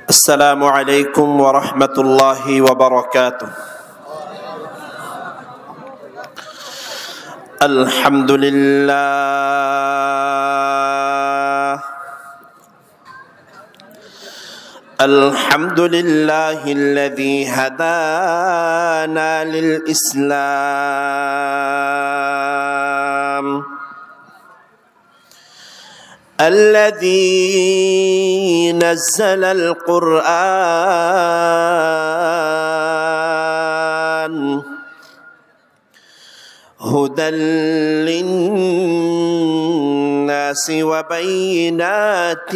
السلام عليكم ورحمة الله وبركاته. الحمد لله الذي هدانا للإسلام، الذي نزل القرآن هدى للناس وبينات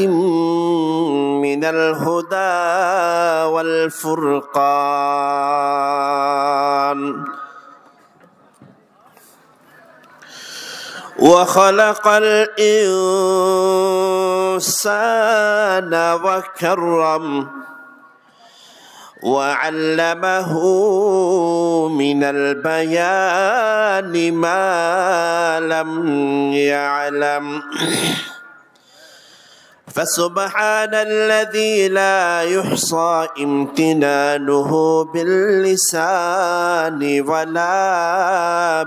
من الهدى والفرقان، وخلق الإنسان وكرم وعلمه من البيان ما لم يعلم، فسبحان الذي لا يحصى امتنانه باللسان ولا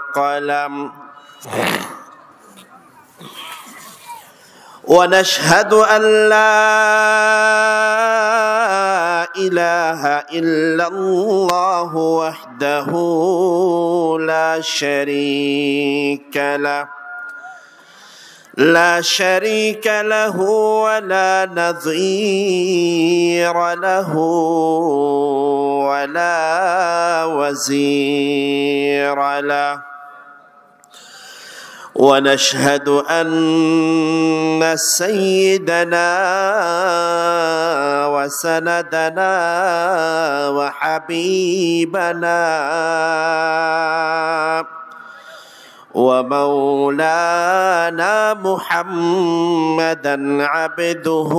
بالقلم، ونشهد أن لا إله إلا الله وحده لا شريك له ولا نظير له ولا وزير له، ونشهد أن سيدنا وسندنا وحبيبنا ومولانا محمدا عبده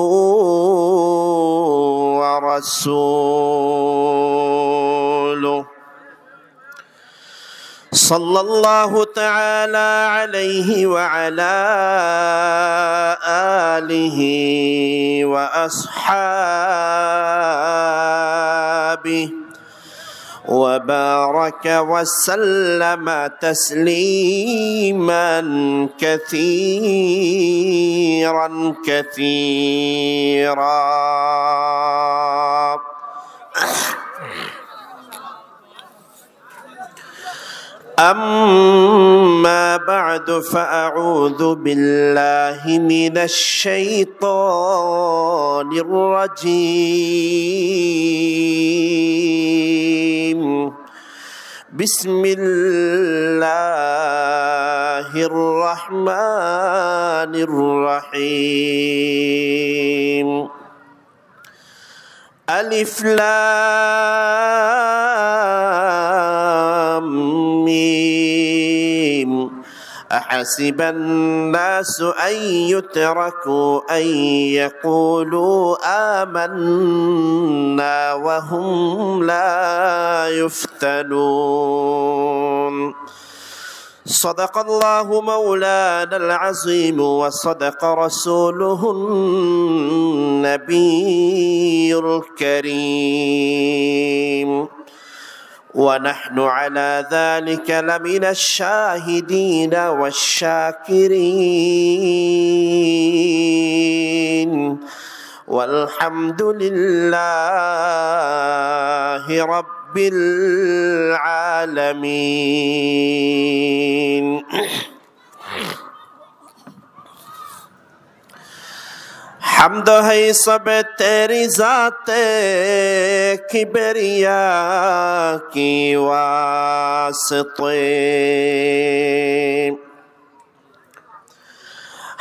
ورسوله، صلى الله تعالى عليه وعلى آله وأصحابه وبارك وسلم تسليما كثيرا كثيرا. أما بعد، فأعوذ بالله من الشيطان الرجيم. بسم الله الرحمن الرحيم. ألف لام ميم. أحسب الناس أن يتركوا أن يقولوا آمنا وهم لا يفتنون. صدق الله مولانا العظيم وصدق رسوله النبي الكريم، ونحن على ذلك لمن الشاهدين والشاكرين، والحمد لله رب العالمين. حمد ہے سب تیری ذات کبریا کی واسطے،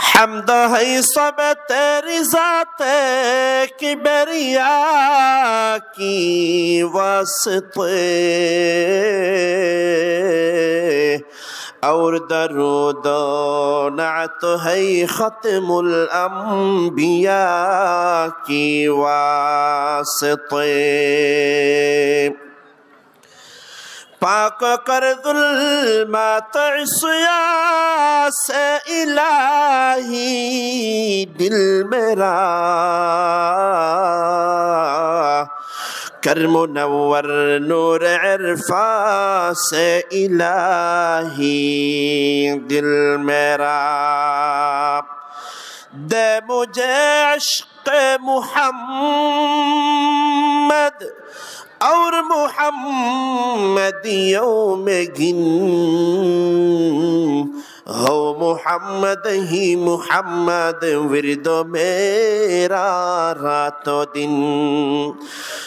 حمد ہے سب تیری ذات کبریا کی واسطے، اور درود و نعت ہے ختم الانبیاء کی واسطے، پاک کر ظلمات عصیان سے الہی دل میرا، कर मुनव्वर नूर इरफा से इलाही दिल मेरा दे मुझे इश्क़ मुहम्मद और मुहम्मदियों में गिन हो मुहम्मद ही मुहम्मद विरदो मेरा रातों दिन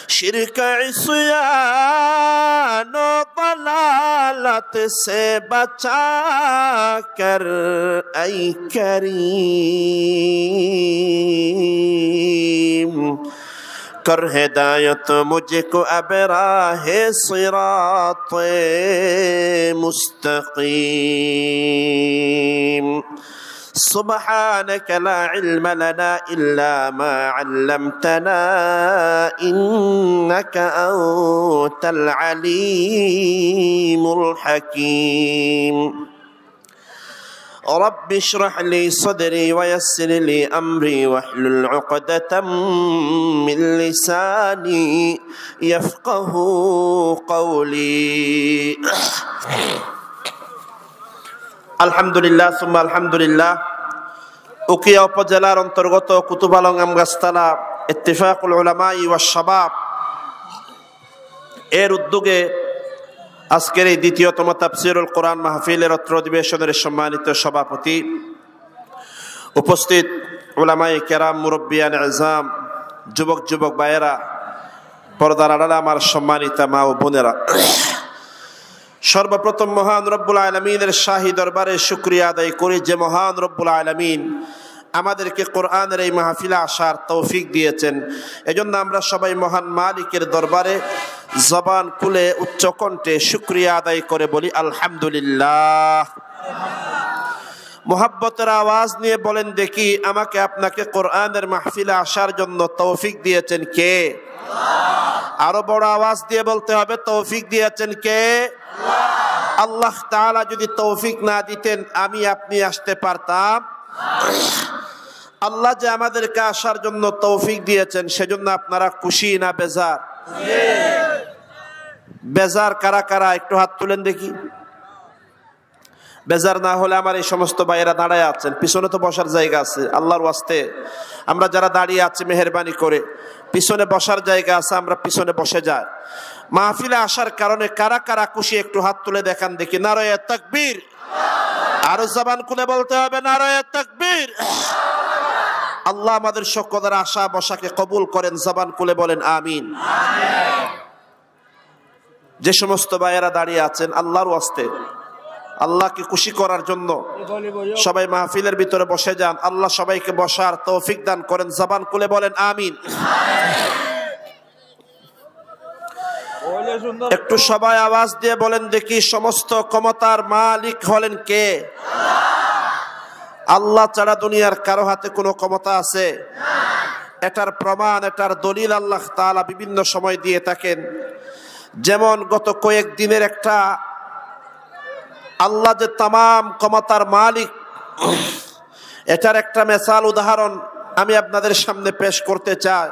शिरक इस्यान दलालत से बचा कर ऐ करीम कर हिदायत मुझको अब राहे सिराते मुस्तकीम सुब्हानक ला इल्म लना इल्ला मा अल्लमतना इन्नका अंतल अलीमुल हकीम रब्ब इश्रह ली सदरी वयस्सिर ली अम्री वहलुल उक़दतम मिन लिसानी यफ़क़हू क़ौली। আলহামদুলিল্লাহ সুম্মা আলহামদুলিল্লাহ। উকিয়া উপজেলার অন্তর্গত কুতুবালং আমগাছতলা ইত্তেফাকুল উলামাই ওয়াস শাবাব এর উদ্যোগে আজকের এই দ্বিতীয়তম তাফসীরুল কোরআন মাহফিলের অত্র অধিবেশনের সম্মানিত সভাপতি, উপস্থিত উলামায়ে কেরাম, মুরব্বিয়ান আযম, যুবক যুবক ভাইয়েরা, পর্দার আড়ালে আমার সম্মানিতা মা ও বোনেরা, সর্বপ্রথম মহান রব্বুল আলামিনের শাহী দরবারে শুকরিয়া আদায় করি যে মহান রব্বুল আলামিন আমাদেরকে কোরআনের এই মাহফিলে আসার তৌফিক দিয়েছেন। এজন্য আমরা সবাই মহান মালিকের দরবারে জবান খুলে উচ্চকণ্ঠে শুকরিয়া আদায় করে বলি আলহামদুলিল্লাহ। মোহাব্বতের আওয়াজ নিয়ে বলেন দেখি, আমাকে আপনাকে কোরআনের মাহফিলে আসার জন্য তৌফিক দিয়েছেন কে? আরো বড় আওয়াজ দিয়ে বলতে হবে, তৌফিক দিয়েছেন কে? আল্লাহ তাআলা যদি তৌফিক না দিতেন আমি আপনি আসতে পারতাম? আল্লাহ যে আমাদেরকে আসার জন্য তৌফিক দিয়েছেন সেজন্য আপনারা খুশি না বেজার? বেজার কারা কারা একটু হাত তুলেন দেখি। বেজার না হলে আমার এই সমস্ত ভাইয়েরা দাঁড়ায় আছেন, পিছনে তো বসার জায়গা আছে, আল্লাহর ওয়াস্তে আমরা যারা দাঁড়িয়ে আছি মেহেরবানি করে পিছনে বসার জায়গা আছে, আমরা পিছনে বসে যাই। মাহফিলে আসার কারণে কারা কারা খুশি একটু হাত তুলে দেখান দেখি। নারায়ে তাকবীর, আরো জবান খুলে বলতে হবে নারায়ে তাকবীর। আল্লাহ আমাদের সকলের আশা বসাকে কবুল করেন, জবান খুলে বলেন আমিন। যে সমস্ত ভাইয়েরা দাঁড়িয়ে আছেন আল্লাহর ওয়াস্তে আল্লাহকে খুশি করার জন্য সবাই মাহফিলের ভিতরে বসে যান। আল্লাহ সবাইকে বসার তৌফিক দান করেন, জবান খুলে বলেন আমিন। একটু সবাই আওয়াজ দিয়ে বলেন দেখি, সমস্ত ক্ষমতার মালিক হলেন কে? আল্লাহ ছাড়া দুনিয়ার কারো হাতে কোনো ক্ষমতা আছে? এটার প্রমাণ, এটার দলিল আল্লাহ তাআলা বিভিন্ন সময় দিয়ে থাকেন। যেমন গত কয়েকদিনের একটা আল্লাহ যে তামাম ক্ষমতার মালিক, এটার একটা মিসাল উদাহরণ আমি আপনাদের সামনে পেশ করতে চাই।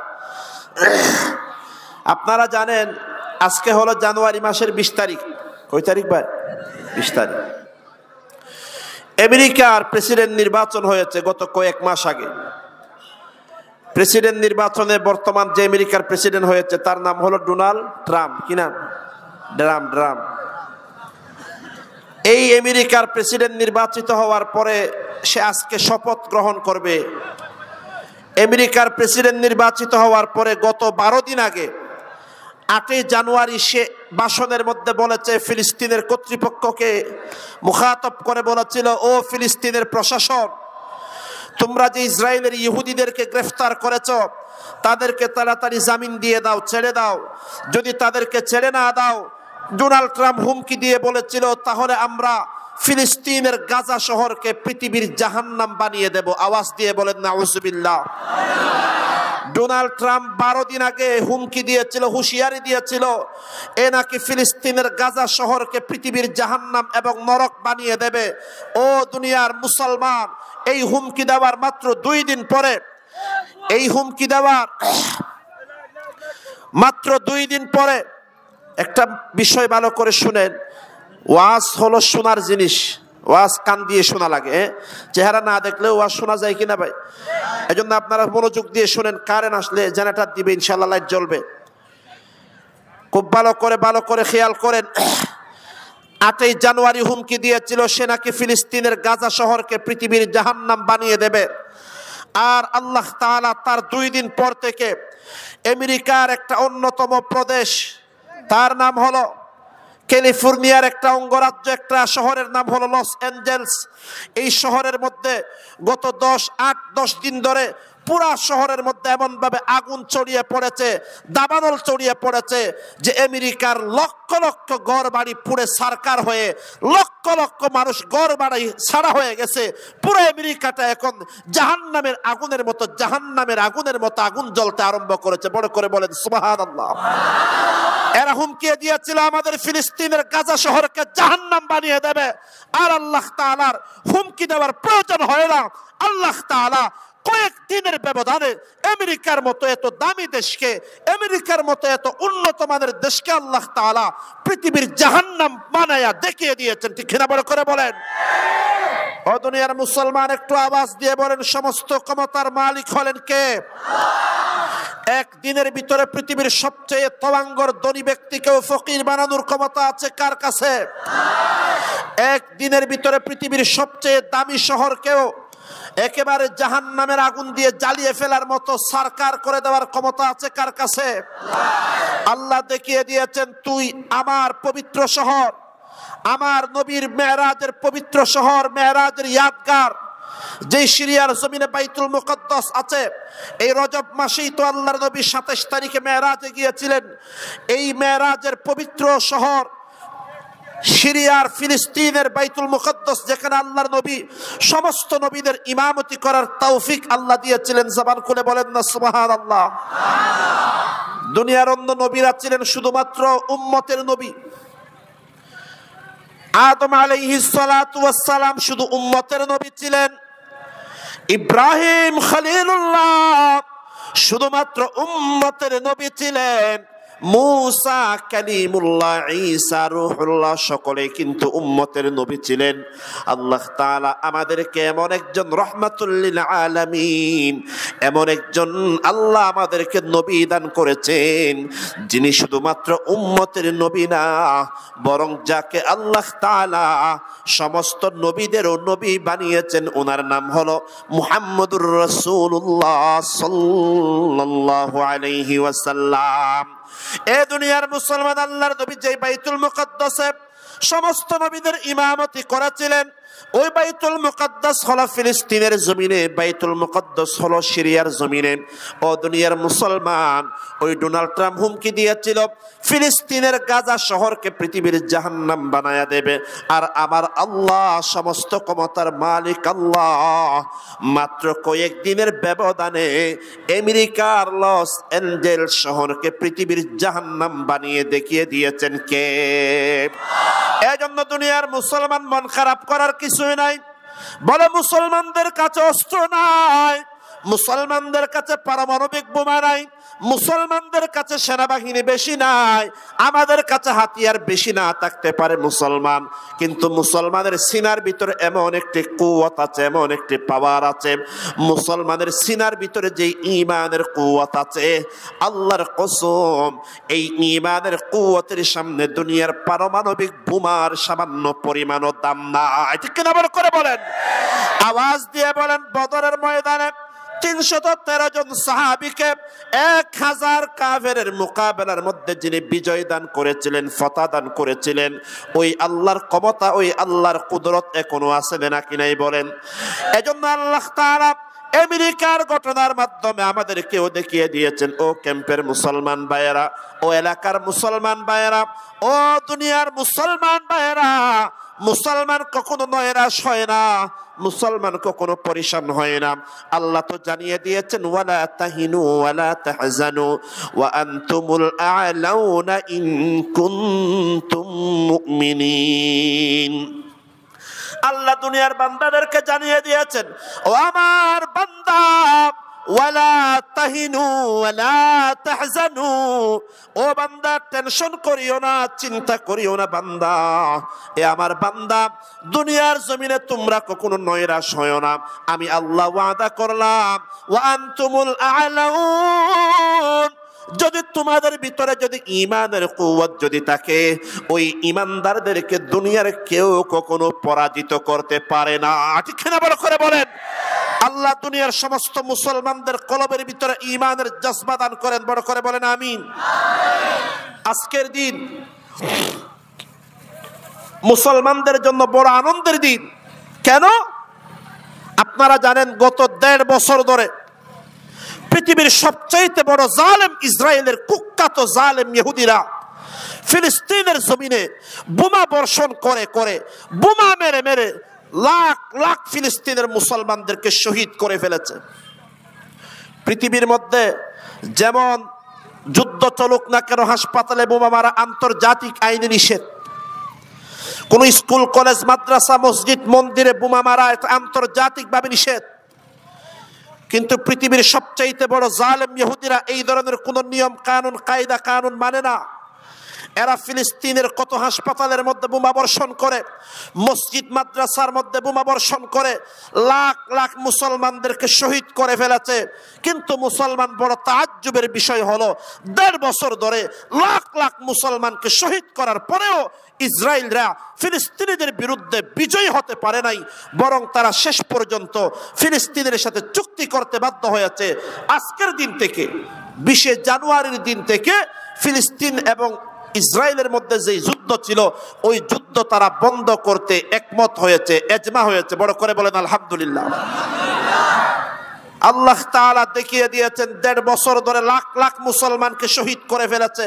আপনারা জানেন আজকে হলো জানুয়ারি মাসের 20 তারিখ। কয় তারিখ ভাই? 20 তারিখ। আমেরিকার প্রেসিডেন্ট নির্বাচন হয়েছে গত কয়েক মাস আগে। প্রেসিডেন্ট নির্বাচনে বর্তমান যে আমেরিকার প্রেসিডেন্ট হয়েছে তার নাম হলো ডোনাল্ড ট্রাম্প। কি নাম? ট্রাম্প। এই আমেরিকার প্রেসিডেন্ট নির্বাচিত হওয়ার পরে সে আজকে শপথ গ্রহণ করবে। আমেরিকার প্রেসিডেন্ট নির্বাচিত হওয়ার পরে গত 12 দিন আগে 8 জানুয়ারি সে ভাষণের মধ্যে বলেছে, ফিলিস্তিনের কর্তৃপক্ষকে মুখাতব করে বলেছিল, ও ফিলিস্তিনের প্রশাসন, তোমরা যে ইসরায়েলের ইহুদিদেরকে গ্রেফতার করেছো তাদেরকে তাড়াতাড়ি জামিন দিয়ে দাও, ছেড়ে দাও। যদি তাদেরকে ছেড়ে না দাও, ডোনাল্ড ট্রাম্প হুমকি দিয়ে বলেছিল, তাহলে আমরা ফিলিস্তিনের গাজা শহরকে পৃথিবীর জাহান্নাম বানিয়ে দেব। আওয়াজ দিয়ে বলেন নাউজুবিল্লাহ। ডোনাল্ড ট্রাম্প 12 দিন আগে হুমকি দিয়েছিল, হুঁশিয়ারি দিয়েছিল, এ নাকি ফিলিস্তিনের গাজা শহরকে পৃথিবীর জাহান্নাম এবং নরক বানিয়ে দেবে। ও দুনিয়ার মুসলমান, এই হুমকি দেওয়ার মাত্র 2 দিন পরে, এই হুমকি দেওয়ার মাত্র 2 দিন পরে একটা বিষয় ভালো করে শুনেন, ওয়াজ হলো শোনার জিনিস, ওয়াজ কান দিয়ে শোনা লাগে, চেহারা না দেখলে ওয়াজ শোনা যায় কিনা ভাই? এজন্য আপনারা মনোযোগ দিয়ে শুনেন, কারেন্ট আসলে জেনারেটর দিবে, ইনশাআল্লাহ লাইট জ্বলবে। খুব ভালো করে খেয়াল করেন। 8ই জানুয়ারি হুমকি দিয়েছিল সে নাকি ফিলিস্তিনের গাজা শহরকে পৃথিবীর জাহান্নাম বানিয়ে দেবে। আর আল্লাহ তাআলা তার 2 দিন পর থেকে আমেরিকার একটা অন্যতম প্রদেশ, তার নাম হলো ক্যালিফোর্নিয়ার একটা অঙ্গরাজ্য, একটা শহরের নাম হলো লস অ্যাঞ্জেলস। এই শহরের মধ্যে গত 8-10 দিন ধরে পুরা শহরের মধ্যে এমন ভাবে আগুন ছড়িয়ে পড়েছে, দাবানল ছড়িয়ে পড়েছে যে আমেরিকার লক্ষ লক্ষ ঘর বাড়ি পুড়ে ছারখার হয়ে লক্ষ লক্ষ মানুষ ঘর বাড়ি ছাড়া হয়ে গেছে। পুরো আমেরিকাটা এখন জাহান্নামের আগুনের মতো আগুন জ্বলতে আরম্ভ করেছে। বড় করে বলেন সুবহানাল্লাহ। এরা হুমকি দিয়েছিল আমাদের ফিলিস্তিনের গাজা শহরকে জাহান্নাম বানিয়ে দেবে। আর আল্লাহ তাআলার হুমকি দেওয়ার প্রয়োজন হয় না। আল্লাহ তাআলা কয়েকদিনের ব্যবধানে আমেরিকার মতো এত দামি দেশকে, আমেরিকার মতো এত উন্নত মানের দেশকে আল্লাহ তাআলা পৃথিবীর জাহান্নাম বানায়া দেখিয়ে দিয়েছেন। ঠিক কিনা? বড় করে বলেন। ও দুনিয়ার মুসলমান, একটু আওয়াজ দিয়ে বলেন, সমস্ত ক্ষমতার মালিক হলেন কে? একদিনের ভিতরে পৃথিবীর সবচেয়ে তওয়াঙ্গর ধনী ব্যক্তিকেও ফকির বানানোর ক্ষমতা আছে কার কাছে? একদিনের ভিতরে পৃথিবীর সবচেয়ে দামি শহরকেও একেবারে জাহান্নামের আগুন দিয়ে জ্বালিয়ে ফেলার মতো সারকার করে দেওয়ার ক্ষমতা আছে কার কাছে? আল্লাহ দেখিয়ে দিয়েছেন, তুই আমার পবিত্র শহর, আমার নবীর মেরাজের পবিত্র শহর, মেরাজের ইয়াদগার, যে সিরিয়ার জমিনে বাইতুল মুকদ্দাস আছে। এই রজব মাসেই তো আল্লাহর নবী 27 তারিখে মেরাজে গিয়েছিলেন। এই মেরাজের পবিত্র শহর সিরিয়ার ফিলিস্তিনের বাইতুল মুকদ্দাস, যেখানে আল্লাহর নবী সমস্ত নবীদের ইমামতি করার তৌফিক আল্লাহ দিয়েছিলেন। জবান খুলে বলেন না সুবহানাল্লাহ। দুনিয়ার অন্য নবীরা ছিলেন শুধুমাত্র উম্মতের নবী। আদম আলাইহিস সালাতু ওয়াস সালাম শুধু উম্মতের নবী ছিলেন। ইব্রাহিম খলিলুল্লাহ শুধুমাত্র উম্মতের নবী ছিলেন। মুসা কালিমুল্লাহ, ঈসা রূহুল্লাহ সকলে কিন্তু উম্মতের নবী ছিলেন। আল্লাহ তাআলা আমাদেরকে এমন একজন রাহমাতুল লিল আলামিন, এমন একজন আল্লাহ আমাদেরকে নবী দান করেছেন যিনি শুধুমাত্র উম্মতের নবী না, বরং যাকে আল্লাহ তাআলা সমস্ত নবীদেরও নবী বানিয়েছেন, ওনার নাম হলো মুহাম্মদুর রাসূলুল্লাহ সাল্লাল্লাহু আলাইহি ওয়াসাল্লাম। এ দুনিয়ার মুসলমান, আল্লাহর নবী যে বাইতুল মুকদ্দাসে সমস্ত নবীদের ইমামতি করেছিলেন, ওই বাইতুল মুকদ্দাস হলো ফিলিস্তিনের জমিনে, বাইতুল মুকদ্দাস হলো সিরিয়ার জমিনে। ও দুনিয়ার মুসলমান, ওই ডোনাল্ড ট্রাম্প হুমকি দিয়েছিল ফিলিস্তিনের গাজা শহরকে পৃথিবীর জাহান্নাম বানায়া দেবে। আর আমার আল্লাহ সমস্ত ক্ষমতার মালিক আল্লাহ মাত্র কয়েকদিনের ব্যবধানে আমেরিকার লস অ্যাঞ্জেলস শহরকে পৃথিবীর জাহান্নাম বানিয়ে দেখিয়ে দিয়েছেন কে? এজন্য দুনিয়ার মুসলমান মন খারাপ করার কিছুই নাই। বলে মুসলমানদের কাছে অস্ত্র নাই, মুসলমানদের কাছে পারমাণবিক বোমা নাই, মুসলমানদের কাছে সেনাবাহিনী বেশি নাই, আমাদের কাছে হাতিয়ার বেশি না থাকতে পারে মুসলমান, কিন্তু মুসলমানের সিনার ভিতরে এমন একটি কুওয়াত আছে, এমন একটি পাওয়ার আছে। মুসলমানের সিনার ভিতরে যে ঈমানের কুওয়াত আছে, আল্লাহর কসম, এই ঈমানের কুওয়াতের সামনে দুনিয়ার পারমাণবিক বোমার সামান্য পরিমাণও দাম নাই। ঠিক কিনা বল করে বলেন, আওয়াজ দিয়ে বলেন। বদরের ময়দানে 313 জন সাহাবীকে 1000 কাফেরের মোকাবেলার মধ্যে যিনি বিজয় দান করেছিলেন, ফতহ দান করেছিলেন, ওই আল্লাহর ক্ষমতা, ওই আল্লাহর কুদরত এখনো আছে নাকি নাই বলেন? এজন্য আল্লাহ তাআলা আমেরিকার ঘটনার মাধ্যমে আমাদেরকেও দেখিয়ে দিয়েছেন, ও ক্যাম্পের মুসলমান ভাইয়েরা, ও এলাকার মুসলমান ভাইয়েরা, ও দুনিয়ার মুসলমান ভাইয়েরা, মুসলমান কখনো নয়রাশ হয় না, মুসলমান কখনো পরিশান হয় না। আল্লাহ তো জানিয়ে দিয়েছেন, ওয়ালা তাহিনু ওয়ালা তাহজানু ওয়া আনতুমুল আ'লাউনা ইন কুনতুম মুমিনিন। আল্লাহ দুনিয়ার বান্দাদেরকে জানিয়ে দিয়েছেন, ও আমার বান্দা, ওয়ালা তাহিনু ওয়ালা তাহজানু, ও বান্দা টেনশন করিও না, চিন্তা করিও না বান্দা, এ আমার বান্দা দুনিয়ার জমিনে তোমরা কখনো নৈরাশ হয়ো না, আমি আল্লাহ ওয়াদা করলাম ওয়া আনতুমুল আ'লাউন, যদি তোমাদের ভিতরে যদি ঈমানের কুওয়াত যদি থাকে, ওই ঈমানদারদেরকে দুনিয়ার কেউ কখনো পরাজিত করতে পারে না। ঠিক না? বড় করে বলেন। আল্লাহ দুনিয়ার সমস্ত মুসলমানদের কলবের ভিতরে ঈমানের জজবা দান করেন। বড় করে বলেন আমিন। আজকের দিন মুসলমানদের জন্য বড় আনন্দের দিন। কেন? আপনারা জানেন গত 1.5 বছর ধরে পৃথিবীর সবচাইতে বড় জালেম ইসরায়েলের কুখ্যাত জালেম ইহুদিরা ফিলিস্তিনের জমিনে বোমা বর্ষণ করে করে, বোমা মেরে মেরে লাখ লাখ ফিলিস্তিনের মুসলমানদেরকে শহীদ করে ফেলেছে। পৃথিবীর মধ্যে যেমন যুদ্ধ চলুক না কেন, হাসপাতালে বোমা মারা আন্তর্জাতিক আইনে নিষেধ। কোন স্কুল কলেজ মাদ্রাসা মসজিদ মন্দিরে বোমা মারা এটা আন্তর্জাতিকভাবে নিষেধ। কিন্তু পৃথিবীর সবচাইতে বড় জালেম ইহুদিরা এই ধরনের কোন নিয়ম কানুন কায়দা কানুন মানে না। এরা ফিলিস্তিনের কত হাসপাতালের মধ্যে বোমা বর্ষণ করে, মসজিদ মাদ্রাসার মধ্যে বোমা বর্ষণ করে লাখ লাখ মুসলমানদেরকে শহীদ করে ফেলেছে। কিন্তু মুসলমান বড় তাজ্জুবের বিষয় হলো 1.5 বছর ধরে লাখ লাখ মুসলমানকে শহীদ করার পরেও ইসরায়েলরা ফিলিস্তিনিদের বিরুদ্ধে বিজয়ী হতে পারে নাই, বরং তারা শেষ পর্যন্ত ফিলিস্তিনের সাথে চুক্তি করতে বাধ্য হয়েছে। আজকের দিন থেকে 20 জানুয়ারির দিন থেকে ফিলিস্তিন এবং ইসরায়েলের মধ্যে যে যুদ্ধ ছিল ওই যুদ্ধ তারা বন্ধ করতে একমত হয়েছে, এজমা হয়েছে। বড় করে বলেন আলহামদুলিল্লাহ। আল্লাহ তাআলা দেখিয়ে দিয়েছেন 1.5 বছর ধরে লাখ লাখ মুসলমানকে শহীদ করে ফেলেছে।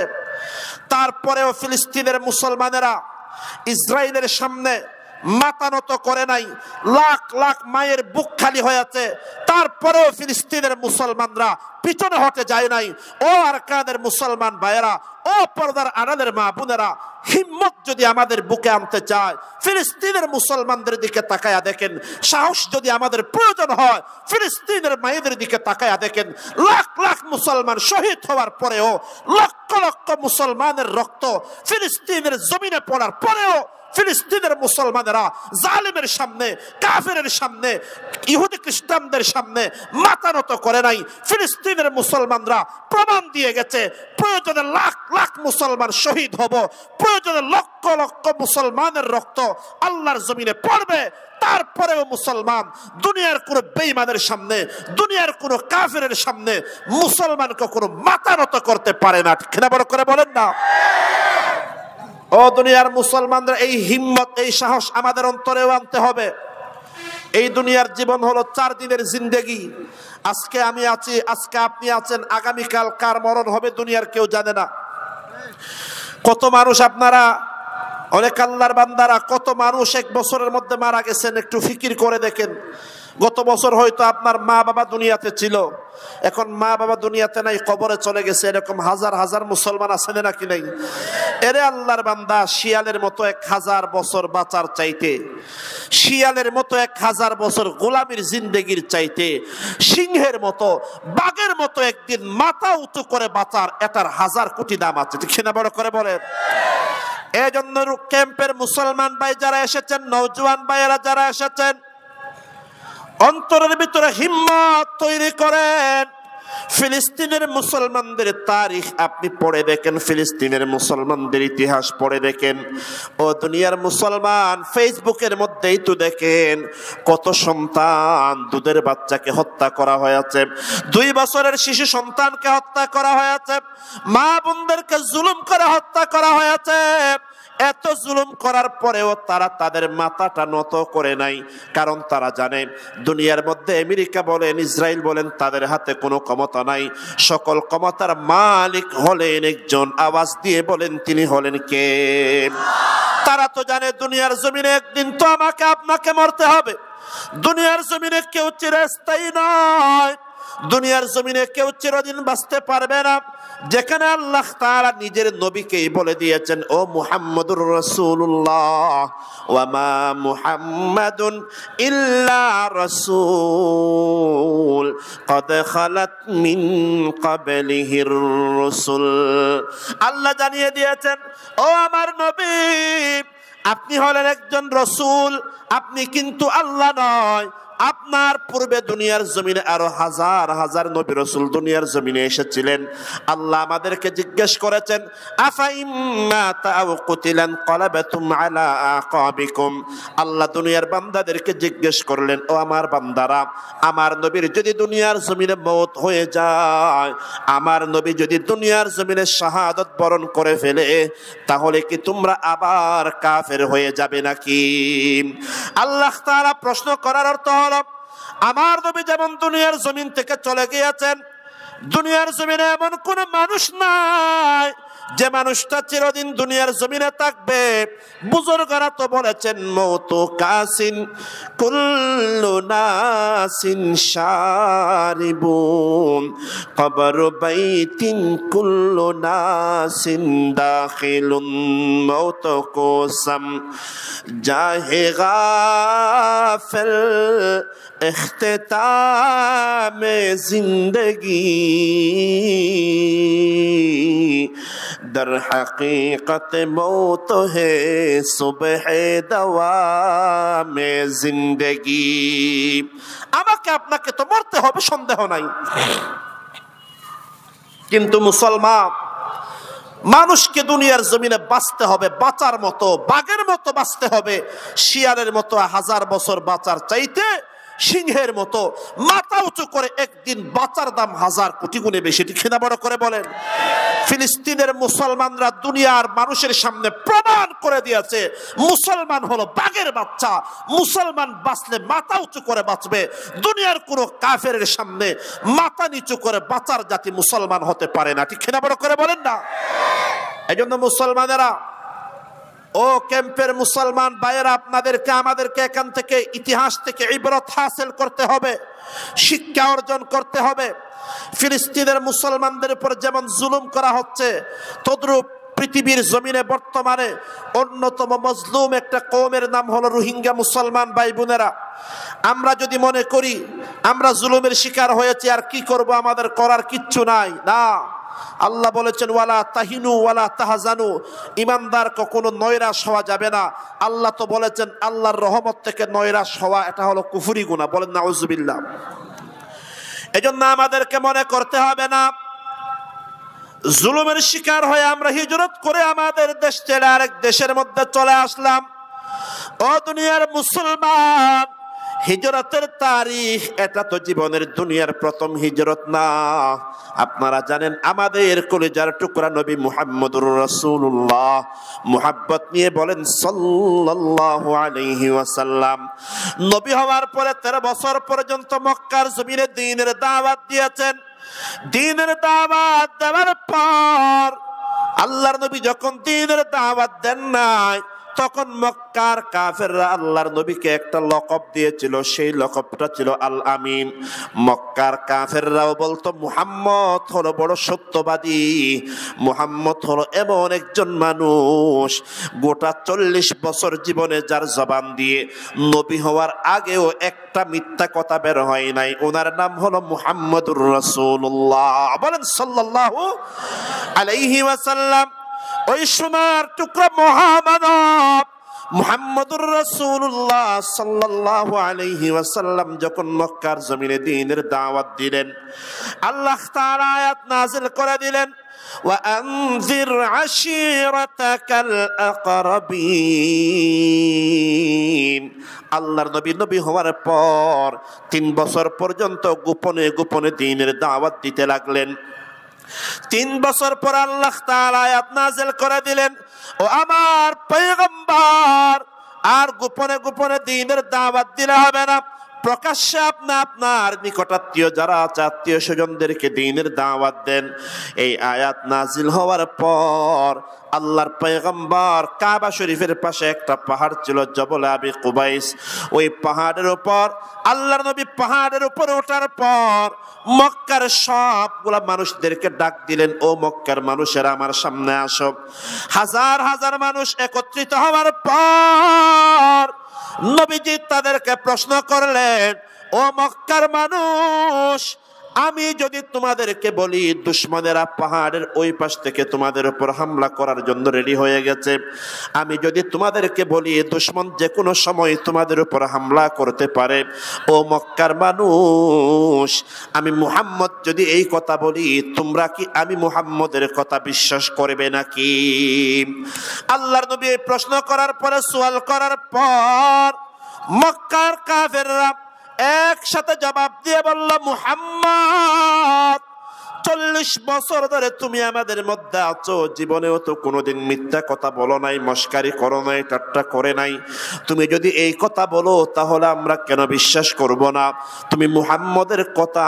তারপরেও ফিলিস্তিনের মুসলমানেরা ইসরায়েলের সামনে মাথা নত করে নাই, লাখ লাখ মায়ের বুক খালি হয়েছে, তারপরেও ফিলিস্তিনের মুসলমানরা পিছনে হটে যায় নাই। ও আরকানের মুসলমান ভাইয়েরা, ও পর্দার আড়ালের মা বোনেরা, হিম্মত যদি আমাদের বুকে আনতে চায় ফিলিস্তিনের মুসলমানদের দিকে তাকায়া দেখেন। সাহস যদি আমাদের প্রয়োজন হয় ফিলিস্তিনের মায়েদের দিকে তাকায়া দেখেন। লাখ লাখ মুসলমান শহীদ হওয়ার পরেও, লক্ষ লক্ষ মুসলমানের রক্ত ফিলিস্তিনের জমিনে পড়ার পরেও ফিলিস্তিনের মুসলমানেরা জালিমের সামনে, কাফেরের সামনে, ইহুদি খ্রিস্টানদের সামনে মাথা নত করে নাই। ফিলিস্তিনের মুসলমানরা প্রমাণ দিয়ে গেছে, প্রয়োজনে লাখ লাখ মুসলমান শহীদ হব, প্রয়োজনে লক্ষ লক্ষ মুসলমানের রক্ত আল্লাহর জমিনে পড়বে, তারপরেও মুসলমান দুনিয়ার কোন বেঈমানের সামনে, দুনিয়ার কোন কাফেরের সামনে মুসলমানকে কোনো মাথা নত করতে পারে না। ঠিক না? বড় করে বলেন না। ও দুনিয়ার মুসলমানরা, এই হিম্মত, এই সাহস আমাদের অন্তরেও আনতে হবে। এই দুনিয়ার জীবন হলো 4 দিনের জিন্দেগি। আজকে আমি আছি, আজকে আপনি আছেন, আগামীকাল কার মরণ হবে দুনিয়ার কেউ জানে না। কত মানুষ, আপনারা অনেক আল্লাহর বান্দারা, কত মানুষ 1 বছরের মধ্যে মারা গেছেন, একটু ফিকির করে দেখেন। গত বছর হয়তো আপনার মা বাবা দুনিয়াতে ছিল, এখন মা বাবা দুনিয়াতে নাই, কবরে চলে গেছে। এরকম হাজার হাজার মুসলমান আছেন নাকি নাই? এরে আল্লাহর বান্দা, শিয়ালের মতো 1000 বছর বাঁচার চাইতে, শিয়ালের মতো 1000 বছর গোলামীর জিন্দেগির চাইতে, সিংহের মতো, বাঘের মতো একদিন মাথা উঁচু করে বাঁচার এটার 1000 কোটি দাম আছে। ঠিক না? বড় করে বলেন। এই জন্য ক্যাম্পের মুসলমান ভাই যারা এসেছেন, নওজোয়ান ভাইয়েরা যারা এসেছেন, অন্তরের ভিতরে হিম্মত তৈরি করেন। ফিলিস্তিনের মুসলমানদের তারিখ আপনি পড়ে দেখেন, ফিলিস্তিনের মুসলমানদের ইতিহাস পড়ে দেখেন। ও দুনিয়ার মুসলমান, ফেসবুকের মধ্যেই তো দেখেন কত সন্তান, দুধের বাচ্চাকে হত্যা করা হয়েছে, 2 বছরের শিশু সন্তানকে হত্যা করা হয়েছে, মা বোনদেরকে জুলুম করে হত্যা করা হয়েছে। এত জুলুম করার পরেও তারা তাদের মাথাটা নত করে নাই, কারণ তারা জানে দুনিয়ার মধ্যে আমেরিকা বলেন, ইসরায়েল বলেন, তাদের হাতে কোনো ক্ষমতা নাই। সকল ক্ষমতার মালিক হলেন একজন। আওয়াজ দিয়ে বলেন, তিনি হলেন কে? তারা তো জানে দুনিয়ার জমিনে একদিন তো আমাকে আপনাকে মরতে হবে। দুনিয়ার জমিনে কেউ চিরস্থায়ী নয়। দুনিয়ার জমিনে কেউ চিরদিন বাঁচতে পারবে না, যেখানে আল্লাহ তাআলা নিজের নবীকেই বলে দিয়েছেন, ও মুহাম্মদুর রাসূলুল্লাহ, ওয়া মা মুহাম্মাদুন ইল্লা রাসূল قد خلت من قبله الرسل। আল্লাহ জানিয়ে দিয়েছেন, ও আমার নবী, আপনি হলেন একজন রাসূল, আপনি কিন্তু আল্লাহ নয়। আপনার পূর্বে দুনিয়ার জমিনে আরো হাজার হাজার নবী রাসূল দুনিয়ার জমিনে এসেছিলেন। আল্লাহ আমাদেরকে জিজ্ঞেস করেছেন, আফাইম্মা তাও কুতিলান ক্বালাবাতুম আলা আকাবিকুম। আল্লাহ দুনিয়ার বান্দাদেরকে জিজ্ঞেস করলেন, ও আমার বান্দারা, আমার নবীর যদি দুনিয়ার জমিনে মওত হয়ে যায়, আমার নবী যদি দুনিয়ার জমিনে শাহাদাত বরণ করে ফেলে, তাহলে কি তোমরা আবার কাফের হয়ে যাবে নাকি? আল্লাহ তাআলা প্রশ্ন করার অর্থ হলো, আমার নবী যেমন দুনিয়ার জমিন থেকে চলে গিয়েছেন, দুনিয়ার জমিনে এমন কোন মানুষ নাই যে মানুষটা চিরদিন দুনিয়ার জমিনে থাকবে। বুজুর্গরা তো বলেছেন, মওতু কাসিন কুল্লু নাসিন শারিবুন, কবরু বাইতিন কুল্লু নাসিন দাখিলুন, মওতু কোসাম জাহে গাফিল ইখতিতামে জিন্দগি, در حقیقت موت ہے صبح دوام জিন্দেগি। আমাকে আপনাকে তো মরতে হবে, সন্দেহ নাই, কিন্তু মুসলমান মানুষকে দুনিয়ার জমিনে বাঁচতে হবে, বাঁচার মতো, বাঘের মতো বাঁচতে হবে। শিয়ালের মতো হাজার বছর বাঁচার চাইতে সিংহের মতো মাথা উঁচু করে একদিন বাঁচার দাম হাজার কোটি গুণে বেশি। ঠিক না বড় করে বলেন? ফিলিস্তিনের মুসলমানরা দুনিয়ার মানুষের সামনে প্রমাণ করে দিয়েছে, মুসলমান হলো বাঘের বাচ্চা। মুসলমান বাঁচলে মাথা উঁচু করে বাঁচবে। দুনিয়ার কোন কাফেরের সামনে মাথা নিচু করে বাঁচার জাতি মুসলমান হতে পারে না। ঠিক না বড় করে বলেন না? এই জন্য মুসলমানেরা, ও ক্যাম্পের মুসলমান ভাইয়েরা, আপনাদেরকে আমাদেরকে এখান থেকে ইতিহাস থেকে ইবরত হাসিল করতে হবে, শিক্ষা অর্জন করতে হবে। ফিলিস্তিনের মুসলমানদের উপর যেমন জুলুম করা হচ্ছে, তদ্রূপ পৃথিবীর জমিনে বর্তমানে অন্যতম মজলুম একটা কওমের নাম হলো রোহিঙ্গা মুসলমান ভাই বোনেরা। আমরা যদি মনে করি আমরা জুলুমের শিকার হয়েছি, আর কি করব, আমাদের করার কিচ্ছু নাই, না। আল্লাহ বলেছেন, ওয়ালা তাহিনু ওয়ালা তাহজানু, ইমানদার কখনো নৈরাশ হওয়া যাবে না। আল্লাহ তো বলেছেন, আল্লাহর রহমত থেকে নৈরাশ হওয়া এটা হলো কুফরি গুনাহ। বলেন নাউজুবিল্লাহ। এজন্য আমাদেরকে মনে করতে হবে না জুলুমের শিকার হয়ে আমরা হিজরত করে আমাদের দেশ ছেড়ে আরেক দেশের মধ্যে চলে আসলাম। ও দুনিয়ার মুসলমান, হিজরতের তারিখ এটা তো জীবনের দুনিয়ার প্রথম হিজরত না। আপনারা জানেন, আমাদের কলিজার টুকরা নবী মুহাম্মদুর রাসূলুল্লাহ, মুহাব্বত নিয়ে বলেন সাল্লাল্লাহু আলাইহি ওয়াসাল্লাম, নবী হওয়ার পরে 13 বছর পর্যন্ত মক্কার জমিনে দ্বীনের দাওয়াত দিয়েছেন। দ্বীনের দাওয়াত দেওয়ার পর আল্লাহর নবী যখন দ্বীনের দাওয়াত দেন নাই, তখন মক্কার কাফেররা আল্লাহর নবীকে একটা লকব দিয়েছিল, সেই লকবটা ছিল আল আমিন। মক্কার কাফেররাও বলতো, মুহাম্মদ হলো বড় সত্যবাদী, মুহাম্মদ হলো এমন একজন মানুষ, গোটা 40 বছর জীবনে যার জবান দিয়ে নবী হওয়ার আগেও একটা মিথ্যা কথা বের হয় নাই, ওনার নাম হলো মুহাম্মদুর রাসূলুল্লাহ। বলেন সাল্লাল্লাহু আলাইহি ওয়াসাল্লাম। ওই সোনার টুকরা মহামানব মুহাম্মদুর রাসূলুল্লাহ সাল্লাল্লাহু আলাইহি ওয়াসাল্লাম যখন মক্কার জমিনে দ্বীনের দাওয়াত দিলেন, আল্লাহ তাআলা আয়াত নাযিল করে দিলেন, ওয়া আনযির আশীরাতাকাল আকরাবিন। আল্লাহর নবী হওয়ার পর 3 বছর পর্যন্ত গোপনে গোপনে দ্বীনের দাওয়াত দিতে লাগলেন। 3 বছর পর আল্লাহ তাআলা আয়াত নাযিল করে দিলেন, ও আমার পয়গম্বর, আর গোপনে গোপনে দ্বীনের দাওয়াত দিলে হবে না, প্রকাশ্যে আপনার নিকটাত্মীয় যারা আছে আত্মীয় স্বজনদেরকে দ্বীনের দাওয়াত দেন। এই আয়াত নাজিল হওয়ার পর আল্লাহর পয়গম্বর কাবা শরীফের পাশে একটা পাহাড় ছিল, জবল আবি কুবাইস। ওই পাহাড়ের উপর আল্লাহর নবী পাহাড়ের উপর ওঠার পর মক্কার সবগুলা মানুষদেরকে ডাক দিলেন, ও মক্কার মানুষেরা আমার সামনে আসো। হাজার হাজার মানুষ একত্রিত হওয়ার পর নবীজি তাদেরকে প্রশ্ন করলেন, ও মক্কার মানুষ, আমি যদি তোমাদেরকে বলি দুশমনেরা পাহাড়ের ওই পাশ থেকে তোমাদের উপর হামলা করার জন্য রেডি হয়ে গেছে, আমি যদি তোমাদেরকে বলি দুশমন যে কোনো সময় তোমাদের উপর হামলা করতে পারে, ও মক্কার মানুষ, আমি মুহাম্মদ যদি এই কথা বলি, তোমরা কি আমি মুহাম্মদের কথা বিশ্বাস করবে নাকি? আল্লাহর নবী এই প্রশ্ন করার পরে, সওয়াল করার পর মক্কার কাফেররা একসাথে জবাব দিয়ে বলল, মুহাম্মদ 40 বছর ধরে তুমি আমাদের মধ্যে আছো, জীবনেও তো কোনোদিন মিথ্যা কথা বলো নাই, মস্কারি করো নাই, ঠাট্টা করে নাই। তুমি যদি এই কথা বলো তাহলে আমরা কেন বিশ্বাস করব না? তুমি মুহাম্মদের কথা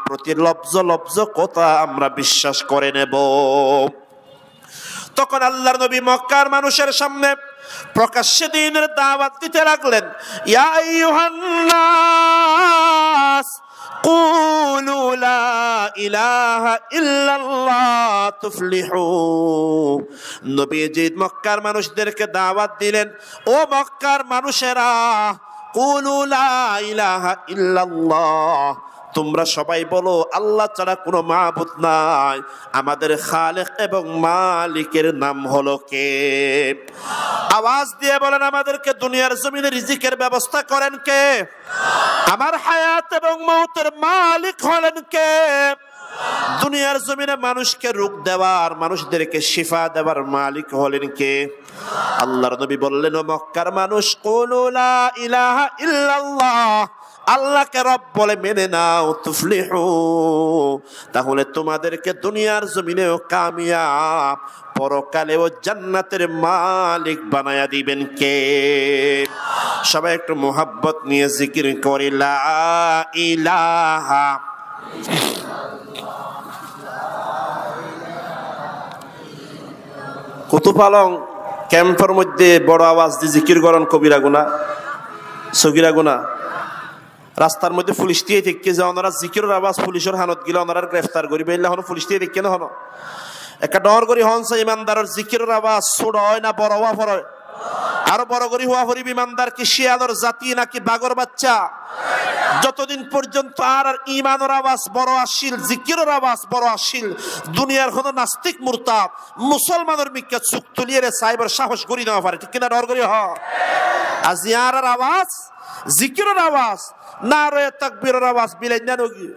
প্রতি লফজ লফজ কথা আমরা বিশ্বাস করে নেব। তখন আল্লাহর নবী মক্কার মানুষের সামনে প্রকাশ্যে দ্বীনের দাওয়াত দিতে লাগলেন। ইয়া আইয়ুহান নাস কুলু লা ইলাহা ইল্লাল্লাহ তুফলিহু। নবীজি মক্কার মানুষদেরকে দাওয়াত দিলেন, ও মক্কার মানুষেরা, কুলু লা ইলাহা ইল্লাল্লাহ, তোমরা সবাই বলো আল্লাহ ছাড়া কোনো মাবুদ নাই, আমাদের খালেক এবং মালিকের নাম হলো কে? আওয়াজ দিয়ে বলেন, আমাদেরকে দুনিয়ার জমিনে রিজিকের ব্যবস্থা করেন কে? আমার হায়াত এবং মৌতের মালিক হলেন কে? দুনিয়ার জমিনে মানুষকে রোগ দেওয়ার, মানুষদেরকে শিফা দেওয়ার মালিক হলেন কে? আল্লাহর নবী বললেন, ও মক্কার মানুষ, কুলু লা ইলাহা ইল্লাল্লাহ, আল্লাহকে রব বলে মেনে নাও, তুফলিহু, তাহলে তোমাদেরকে দুনিয়ার জমিনেও কামিয়াব, পরকালেও জান্নাতের মালিক বানায়া দিবেন কে? সবাই একটু মোহাব্বত নিয়ে জিকির করি, লা ইলাহা। কুতুপালং ক্যাম্পের মধ্যে বড় আওয়াজ দিয়ে জিকির করেন কবিরা গুনাহ, সগীরা গুনাহ। রাস্তার মধ্যে পুলিশ দিয়ে দেখে যে ওনারা জিকিরের আওয়াজ পুলিশের হানত গেলে ওনারা গ্রেফতার করিবে, এলে হন পুলিশ দিয়ে দেখে না হন একটা ডর করি হনসা ইমানদারের জিকিরের আওয়াজ ছোট হয় না বড় হওয়া পড়ে? আরো বড় করি হওয়া পড়ি ইমানদার কি শিয়ালর জাতি নাকি বাগর বাচ্চা? যতদিন পর্যন্ত আর ইমানের আওয়াজ বড় আসিল, জিকিরের আওয়াজ বড় আসিল, দুনিয়ার কোন নাস্তিক মুরতাদ মুসলমানের মিকে চুক তুলিয়ে সাইবার সাহস করি নেওয়া পারে, ঠিক কিনা? ডর করি হ আজ ইয়ার আওয়াজ, জিকিরের আওয়াজ, না রয়ে তাকবীরের আওয়াজ বিলাই না নগি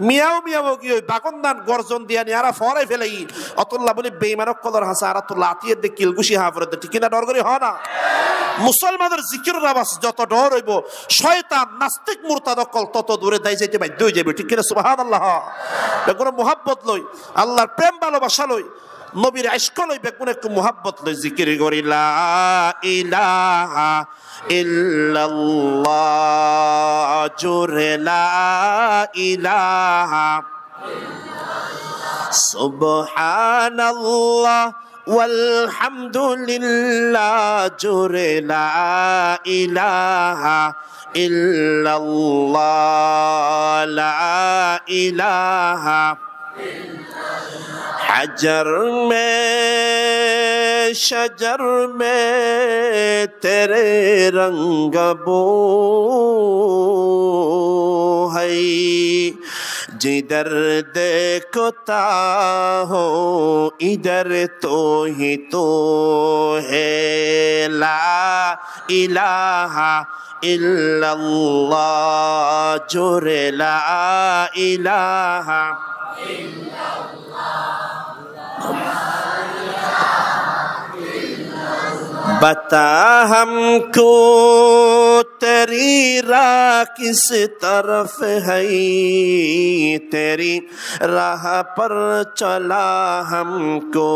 মিয়াও মিয়াও কি ওই বাকন্দান গর্জন দিয়া নিয়ারা ফরাই ফেলাই অতুল্লাহ বলি বেঈমানক কদর হাসা আর তো লাতিয়ে দে কিলগুশি হাফরে দে, ঠিক কিনা? ডর করি হ না? মুসলমানের জিকিরের আওয়াজ যত ডর হইব, শয়তান নাস্তিক মুরতাদ কল তত দূরে দাই যাইতে বাধ্য হয়ে যাবে, ঠিক কিনা? সুবহানাল্লাহ। বেগুনে মুহাব্বত লই, আল্লাহর প্রেম ভালোবাসা লই, নবীর ইশক লই, বেগুনে একটু মুহাব্বত লই, জিকির করি লা ইলাহা ইল্লাল্লাহ, জোরে লা ইলাহা সুবহানাল্লাহ ওয়ালহামদুলিল্লাহ, জোরে লা ইলাহা ইল্লাল্লাহ, লা ইলাহা। हजर में शजर में तेरे रंग बो है, जिधर देखता हो इधर तो ही तो है, ला इलाहा इल्लल्लाह, जोरे ला इलाहा बता हमको तेरी राह किस तरफ है, तेरी राह पर चला हमको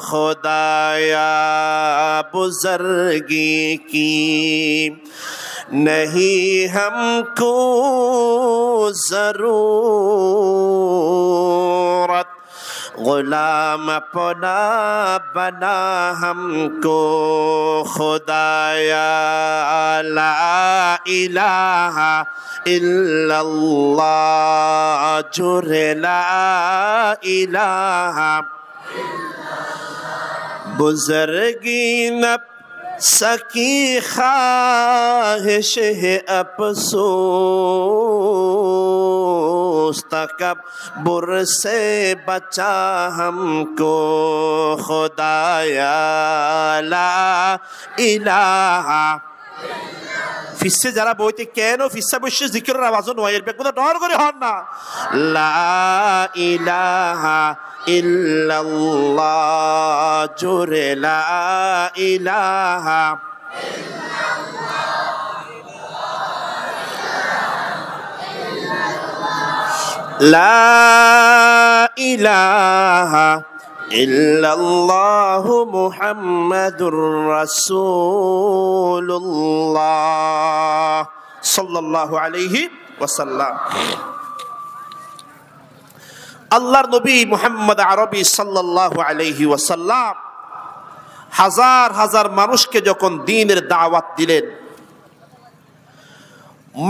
खुदाया बुज़ुर्गी की, नहीं हमको ज़रूरत गुलाम अपना बना हमको खुदाया, ला इलाहा इल्लल्लाह जुरे ला इलाहा बुज़ुर्गी न सकी ख्वाहिश है अफसोस, तकब्बुर से बचा हमको खुदाया, ला इलाहा। ফিসে যারা বইতে কেন ফিসা বসে জিকিরের আওয়াজ নয়, এর বেগুলো ডর করে হন না। লা ইলাহা ইল্লাল্লাহ জোরে লা ইলাহা লা ইলাহা ইল্লাল্লাহু মুহাম্মাদুর রাসূলুল্লাহ সাল্লাল্লাহু আলাইহি ওয়াসাল্লাম। আল্লাহর নবী মুহাম্মদ আরবি সাল্লাল্লাহু আলাইহি ওয়াসাল্লাম হাজার হাজার মানুষকে যখন দ্বীনের দাওয়াত দিলেন,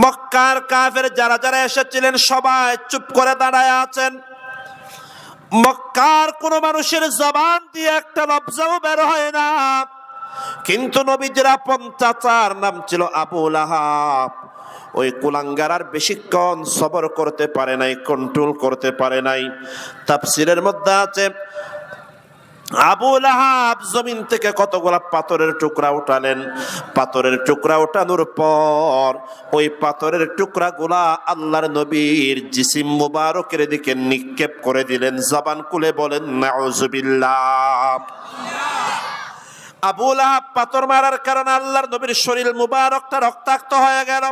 মক্কার কাফের যারা যারা এসেছিলেন সবাই চুপ করে দাঁড়ায় আছেন। মক্কার কোন মানুষের জবান দিয়ে একটা লফজও বের হয় না, কিন্তু নবীজির আপন চাচার নাম ছিল আবু লাহাব। ওই কুলাঙ্গার আর বেশিক্ষণ সবর করতে পারে নাই, কন্ট্রোল করতে পারে নাই। তাফসীরের মধ্যে আছে আবু লাহাব জমিন থেকে কতগুলা পাথরের টুকরা উঠালেন। পাথরের টুকরা উঠানোর পর ওই পাথরের টুকরাগুলা আল্লাহর নবীর জিসিম মুবারকের দিকে নিক্ষেপ করে দিলেন। জবান খুলে বলেন নাউজুবিল্লাহ। আবু লাহাব পাথর মারার কারণে আল্লাহর নবীর শরীর মুবারকটা রক্তাক্ত হয়ে গেল।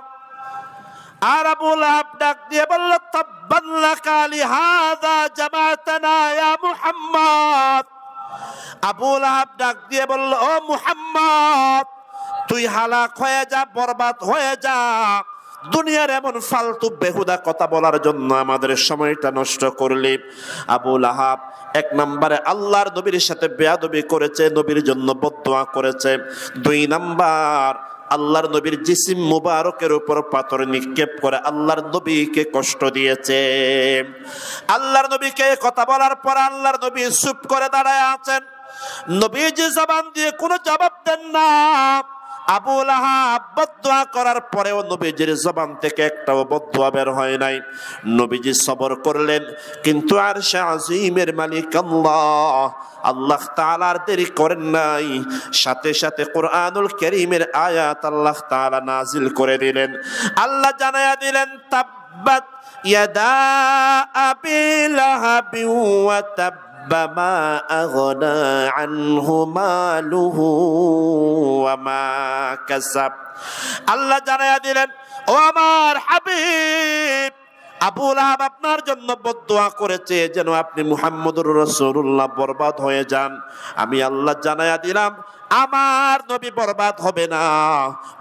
আর আবু লাহাব ডাক দিয়ে বলল, তাব্বান লাকা লিহাযা জামাতানা ইয়া মুহাম্মদ। আবু লাহাব ডাক দিয়ে বলল, ও মুহাম্মদ, তুই হালাক হয়ে যা, বরবাদ হয়ে যা। দুনিয়ার এমন ফালতু বেহুদা কথা বলার জন্য আমাদের সময়টা নষ্ট করলি। আবু লাহাব এক নম্বরে আল্লাহর নবীর সাথে বেয়াদবি করেছে, নবীর জন্য বদদুয়া করেছে। দুই নাম্বার আল্লাহর নবীর জিসিম মুবারকের উপর পাথর নিক্ষেপ করে আল্লাহর নবীকে কষ্ট দিয়েছে। আল্লাহর নবীকে কথা বলার পর আল্লাহর নবী চুপ করে দাঁড়ায় আছেন। নবীজি জবান দিয়ে কোনো জবাব দেন না। আবু লাহাব বদদুয়া করার পরেও নবীজির জবান থেকে একটাও বদদুয়া বের হয় নাই। নবীজি সবর করলেন, কিন্তু আরশে আজিমের মালিক আল্লাহ তাআলার দেরি করেন নাই। সাথে সাথে কুরআনুল কারীমের আয়াত আল্লাহ তাআলা নাজিল করে দিলেন। আল্লাহ জানায়া দিলেন, তাব্বাত ইয়াদা আবি লাহাবি ওয়া তাব মা আগনা আনহু মালুহু ওয়া মা কাসাব। আল্লাহ জানায়া দিলেন, ও আমার হাবিব, আবু লাহাব আপনার জন্য বদদুয়া করেছে যেন আপনি মুহাম্মদুর রাসূলুল্লাহ বরবাদ হয়ে যান। আমি আল্লাহ জানায়া দিলাম, আমার নবী বরবাদ হবে না,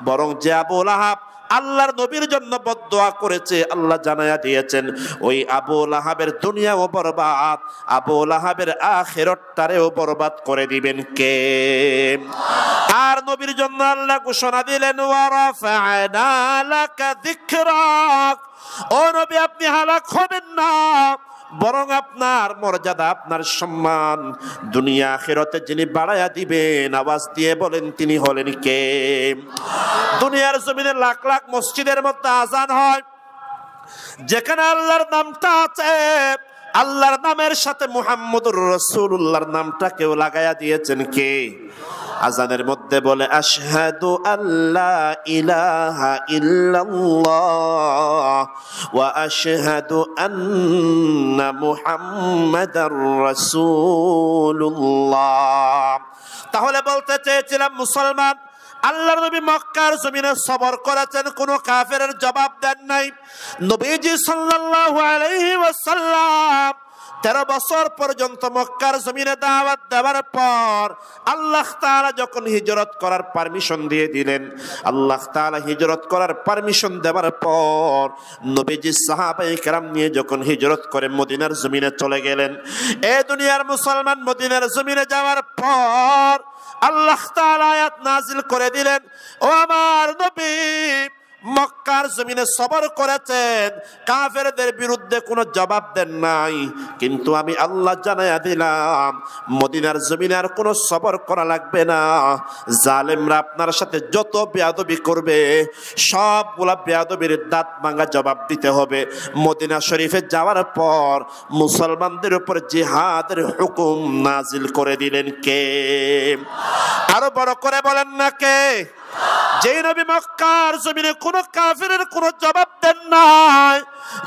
বরং যে আবু লাহাব আল্লাহর নবীর জন্য বদদুয়া করেছে আল্লাহ জানায়া দিয়েছেন ওই আবু লাহাবের দুনিয়াও বরবাদ, আবু লাহাবের আখিরাতটারেও বরবাদ করে দিবেন কে? আর নবীর জন্য আল্লাহ ঘোষণা দিলেন, ওয়া রাফা'না লাকা যিকরাক। ও নবী, আপনি হালাক হবেন না, বরং আপনার মর্যাদা, আপনার সম্মান দুনিয়া আখিরাতে যিনি বাড়ায়া দিবেন, আওয়াজ দিয়ে বলেন তিনি হলেন কে? দুনিয়ার জমিনে লাখ লাখ মসজিদের মধ্যে আজান হয়, যেখানে আল্লাহর নামটা আছে, আল্লাহর নামের সাথে মুহাম্মদুর রাসূলুল্লাহর নামটা কেউ লাগায়া দিয়েছেন কে? আজানের মধ্যে বলে, আশহাদু আল্লা ইলাহা ইল্লাল্লাহ ওয়া আশহাদু আন্না মুহাম্মাদার রাসূলুল্লাহ। তাহলে বলতে চেয়েছিলাম মুসলমান, আল্লাহর নবী মক্কার জমিনে সবর করেছেন, কোন কাফেরের জবাব দেন নাই। নবীজি সাল্লাল্লাহু আলাইহি ওয়াসাল্লাম 13 বছর পর্যন্ত মক্কার জমিনে দাওয়াত দেওয়ার পর আল্লাহ তাআলা যখন হিজরত করার পারমিশন দিয়ে দিলেন, আল্লাহ তাআলা হিজরত করার পারমিশন দেওয়ার পর নবীজি সাহাবায়ে কেরাম নিয়ে যখন হিজরত করে মদিনার জমিনে চলে গেলেন, এই দুনিয়ার মুসলমান মদিনার জমিনে যাওয়ার পর আল্লাহ তাআলা আয়াত নাজিল করে দিলেন, ও আমার নবী মক্কার জমিনে সবর করেছেন, কাফেরদের বিরুদ্ধে কোনো জবাব দেন নাই, কিন্তু আমি আল্লাহ জানাইয়া দিলাম মদিনার জমিনে আর কোনো সবর করা লাগবে না। জালেমরা আপনার সাথে যত বেয়াদবি করবে সবগুলা বেয়াদবির দাঁত ভাঙা জবাব দিতে হবে। মদিনা শরীফে যাওয়ার পর মুসলমানদের উপর জিহাদের হুকুম নাজিল করে দিলেন কে? আরো বড় করে বলেন না কে? যেই নবী মক্কার জমিনে কোন কাফিরের কোন জবাব দেন নাই,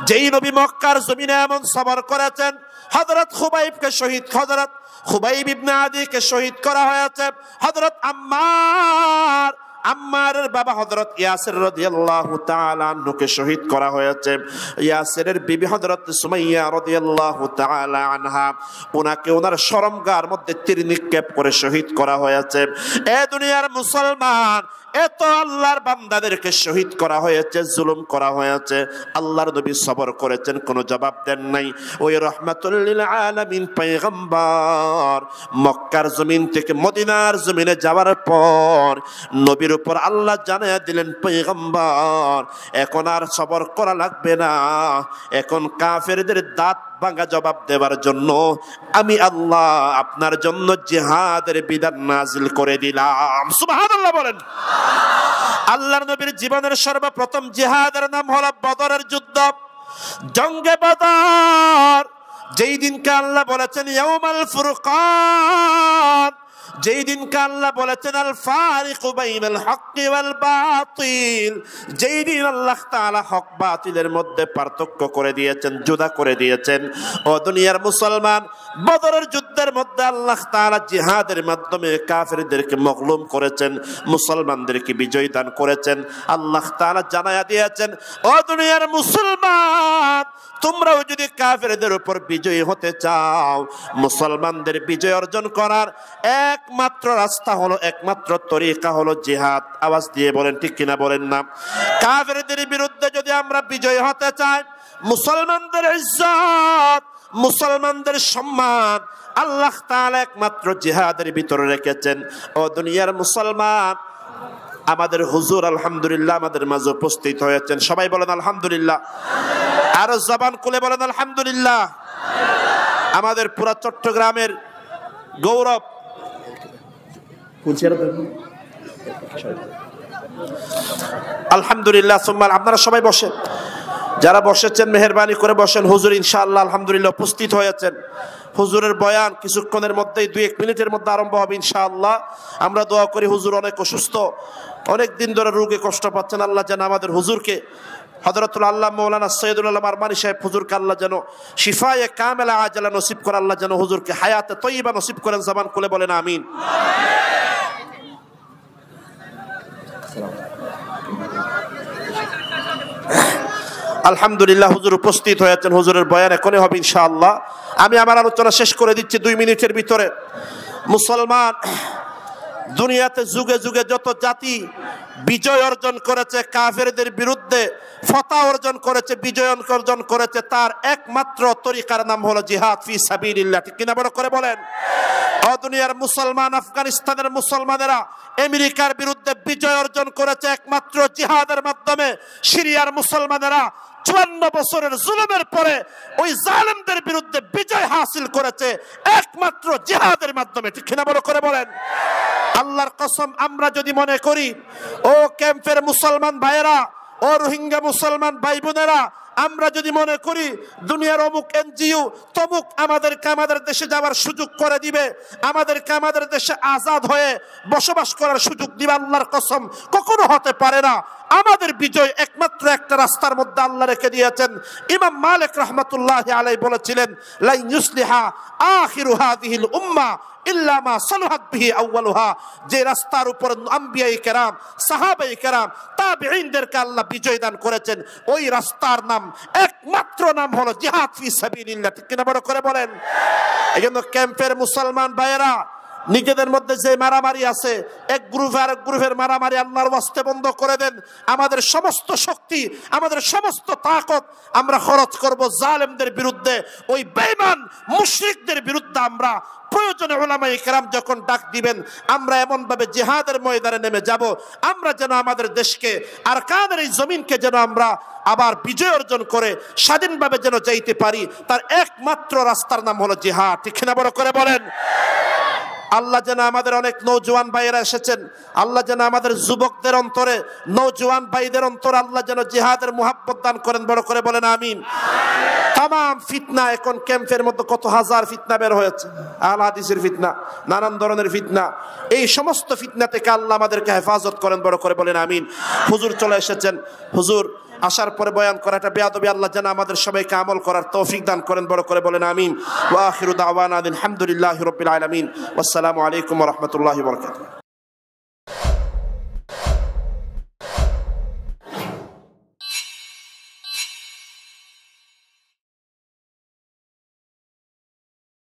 যেই নবী মক্কার জমিনে এমন সবর করেছেন, হযরত খুবাইবকে শহীদ, হযরত খুবাইব ইবনে আদিকে শহীদ করা হয়েছে, হযরত আম্মারের বাবা হযরত ইয়াসির রাদিয়াল্লাহু তাআলা আনহুকে শহীদ করা হয়েছে। ইয়াসিরের বিবি হযরত সুমাইয়া রাদিয়াল্লাহু তাআলা আনহা, ওনাকে ওনার শরমগার মধ্যে তীর নিক্ষেপ করে শহীদ করা হয়েছে। এ দুনিয়ার মুসলমান, এত আল্লাহর বান্দাদেরকে শহীদ করা হয়েছে, জুলুম করা হয়েছে, আল্লাহর নবী সবর করেছেন, কোনো জবাব দেন নাই। ওই রাহমাতুল লিল আলামিন পয়গম্বর মক্কার জমিন থেকে মদিনার জমিনে যাওয়ার পর নবীর উপর আল্লাহ জানাইয়া দিলেন, পয়গম্বর এখন আর সবর করা লাগবে না, এখন কাফেরদের দাঁত ভাঙা জবাব দেওয়ার জন্য আমি আল্লাহ আপনার জন্য জিহাদের বিধান নাজিল করে দিলাম। সুবহানাল্লাহ বলেন। আল্লাহর নবীর জীবনের সর্বপ্রথম জিহাদের নাম হলো বদরের যুদ্ধ, জঙ্গে বদর। যেই দিনকে আল্লাহ বলেছেন ইয়াউমাল ফুরকান, যেই দিনকে আল্লাহ বলেছেন আল ফারিকু বাইনাল হক্কি ওয়াল বাতিল, যেই দিন আল্লাহ তাআলা হক বাতিলের মধ্যে পার্থক্য করে দিয়েছেন, জুদা করে দিয়েছেন। ও দুনিয়ার মুসলমান, বদরের যুদ্ধের মধ্যে আল্লাহ তাআলা জিহাদের মাধ্যমে কাফেরদেরকে মগলুম করেছেন, মুসলমানদেরকে বিজয় দান করেছেন। আল্লাহ তাআলা জানায়া দিয়েছেন, ও দুনিয়ার মুসলমান, তোমরাও যদি কাফেরদের উপর বিজয়ী হতে চাও, মুসলমানদের বিজয় অর্জন করার একমাত্র রাস্তা হলো, একমাত্র তরিকা হলো জিহাদ। আওয়াজ দিয়ে বলেন ঠিক কিনা বলেন না? কাফেরদের বিরুদ্ধে যদি আমরা বিজয়ী হতে চাই, মুসলমানদের ইজ্জত, মুসলমানদের সম্মান আল্লাহ তাআলা একমাত্র জিহাদের ভিতরে রেখেছেন। ও দুনিয়ার মুসলমান, আমাদের হুজুর আলহামদুলিল্লাহ আমাদের মাঝে উপস্থিত হয়েছেন, সবাই বলেন আলহামদুলিল্লাহ। আরো জবান খুলে বলেন আলহামদুলিল্লাহ। আমাদের পুরা চট্টগ্রামের গৌরব, আলহামদুলিল্লাহ। আপনারা সবাই বসেন, যারা বসেছেন মেহেরবানি করে বসেন। হুজুর ইনশাআল্লাহ আলহামদুলিল্লাহ উপস্থিত হয়েছেন। হুজুরের বয়ান কিছুক্ষণের মধ্যেই 2-1 মিনিটের মধ্যে আরম্ভ হবে ইনশাআল্লাহ। আমরা দোয়া করি, হুজুর অনেক অসুস্থ, অনেক দিন ধরে রোগে কষ্ট পাচ্ছেন, আল্লাহ যেন আমাদের হুজুরকে, হযরতুল আল্লাহ মাওলানা সৈয়দুল আলম আরমানি সাহেব হুজুরকে আল্লাহ যেন শিফায়ে কামেলা আজলা নসিব করে, আল্লাহ যেন হুজুরকে হায়াতে তয়্যিবা নসিব করেন। জবান খুলে বলেন আমিন। আলহামদুলিল্লাহ হুজুর উপস্থিত হয়েছেন, হুজুরের বয়ান এখনই হবে ইনশাআল্লাহ। আমি আমার আলোচনা শেষ করে দিচ্ছি 2 মিনিটের ভিতরে। মুসলমান, দুনিয়াতে যুগে যুগে যত জাতি বিজয় অর্জন করেছে, কাফেরদের বিরুদ্ধে ফতহ অর্জন করেছে, বিজয় অর্জন করেছে, তার একমাত্র তরিকার নাম হলো জিহাদ ফি সাবিলিল্লাহ। ঠিক কিনা বড় করে বলেন? ও দুনিয়ার মুসলমান, আফগানিস্তানের মুসলমানেরা আমেরিকার বিরুদ্ধে বিজয় অর্জন করেছে একমাত্র জিহাদের মাধ্যমে। সিরিয়ার মুসলমানেরা 54 বছরের জুলুমের পরে ওই জালেমদের বিরুদ্ধে বিজয় হাসিল করেছে একমাত্র জিহাদের মাধ্যমে। ঠিক কিনা বড় করে বলেন? আল্লাহর কসম, আমরা যদি মনে করি ও ক্যাম্পের মুসলমান ভাইয়েরা, ও রোহিঙ্গা মুসলমান ভাই বোনেরা, আমরা যদি মনে করি দুনিয়ার অমুক এনজিও তমুক আমাদেরকে আমাদের দেশে যাওয়ার সুযোগ করে দিবে, আমাদেরকে আমাদের দেশে আজাদ হয়ে বসবাস করার সুযোগ দিবে, আল্লাহর কসম কখনো হতে পারে না। আমাদের বিজয় একমাত্র একটা রাস্তার মধ্যে আল্লাহ রেখে দিয়েছেন। ইমাম মালিক রাহমাতুল্লাহি আলাইহি বলেছিলেন, লা ইউসলিহা আখিরু হাযিহিল উম্মাহ ইল্লা মা সালাহাত বিহি আউয়ালুহা। যে রাস্তার উপর আম্বিয়ায়ে কেরাম, সাহাবায়ে কেরাম, তাবেঈনদেরকে আল্লাহ বিজয় দান করেছেন, ওই রাস্তার নাম, একমাত্র নাম হলো জিহাদ ফি সাবিলিল্লাহ। ঠিক কিনা বড় করে বলেন? এইজন্য ক্যাম্পের মুসলমান ভাইয়েরা, নিজেদের মধ্যে যে মারামারি আছে, এক গ্রুপ আর এক গ্রুপের মারামারি আল্লাহর ওয়াস্তে বন্ধ করে দেন। আমাদের সমস্ত শক্তি, আমাদের সমস্ত তাকত আমরা খরচ করব জালেমদের বিরুদ্ধে, ওই বেঈমান মুশরিকদের বিরুদ্ধে। আমরা প্রয়োজনে উলামায়ে কেরাম যখন ডাক দিবেন, আমরা এমন ভাবে জিহাদের ময়দানে নেমে যাব, আমরা যেন আমাদের দেশকে, আরকানের এই জমিনকে যেন আমরা আবার বিজয় অর্জন করে স্বাধীনভাবে যেন যাইতে পারি। তার একমাত্র রাস্তার নাম হলো জিহাদ। ঠিক না বড় করে বলেন? আল্লাহ যেন আমাদের অনেক নওজোয়ান ভাইয়েরা এসেছেন, আল্লাহ যেন আমাদের যুবকদের অন্তরে, নওজোয়ান ভাইদের অন্তরে আল্লাহ যেন জিহাদের মুহাব্বত দান করেন। বড় করে বলেন আমিন। তামাম ফিতনা, এখন ক্যাম্পের মধ্যে কত হাজার ফিতনা বের হয়েছে, আহলে হাদিসের ফিতনা, নানান ধরনের ফিতনা। এই সমস্ত ফিতনা থেকে আল্লাহ আমাদেরকে হেফাজত করেন। বড় করে বলেন আমিন। হুজুর চলে এসেছেন, হুজুর আসার পরে বয়ান করাটা বেয়াদবি, আল্লাহ যেন আমাদের সবাইকে আমল করার তৌফিক দান করেন। বড় করে বলেন আমিন। ওয়া আখিরু দাওয়ানা আলহামদুলিল্লাহি রাব্বিল আলামিন। ওয়াসসালামু আলাইকুম ওয়া রাহমাতুল্লাহি ওয়া বারাকাতুহু।